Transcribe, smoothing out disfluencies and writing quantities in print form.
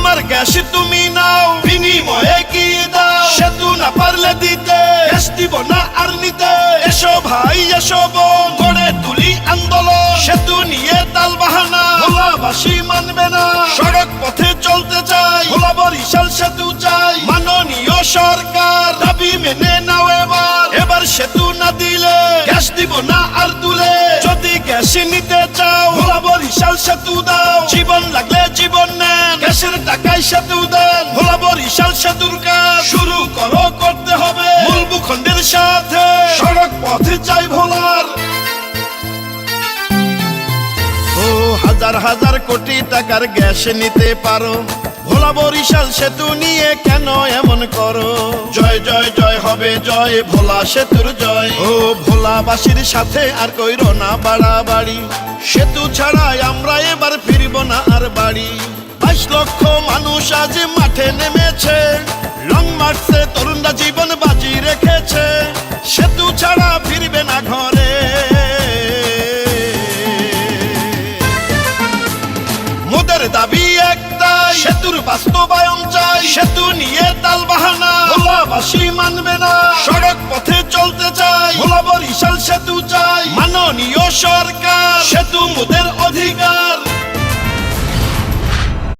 আমার গ্যাস তুমি নাও, বিনিময়ে কি দাও? সেতু না পারলে দিতে, গ্যাস দিব না আর নিতে। এসো ভাই এসো বোন, গড়ে তুলি আন্দোলন। সেতু নিয়ে তাল বাহানা ভোলাবাসী মানবে না। সড়ক পথে চলতে চাই, ভোলা বরিশাল সেতু চাই। মাননীয় সরকার দাবি মেনে নাও এবার। এবার সেতু না দিলে গ্যাস দিব না আর তুলে। যদি গ্যাস নিতে চাও, ভোলা বরিশাল সেতু দাও। জীবন লাগলে জীবন নেন, গ্যাসের টাকায় সেতু দেন। ভোলা বরিশাল সেতুর কাজ শুরু করো, করতে হবে মূল ভূখণ্ডের সাথে। সড়ক পথে চাই ভোলার। ও হাজার হাজার কোটি টাকার গ্যাস নিতে পারো, ভোলা বরিশাল সেতু নিয়ে কেন এমন করো? জয় জয় জয় হবে জয়, ভোলা সেতুর জয়। ও ভোলাবাসীর সাথে আর কইরো না বাড়াবাড়ি। সেতু ছাড়াই আমরা এবার ফিরব না আর বাড়ি। 22 লক্ষ মানুষ আজ মাঠে নেমেছে, লং মার্চে তরুণরা জীবন বাজি রেখেছে। সেতু ছাড়া ফিরবে না ঘরে। মোদের দাবি একটাই, সেতুর বাস্তবায়ন চাই। সেতু নিয়ে তাল বাহানা ভোলাবাসী মানবে না। সড়ক পথে চলতে চাই, ভোলা বরিশাল সেতু চাই। মাননীয় সরকার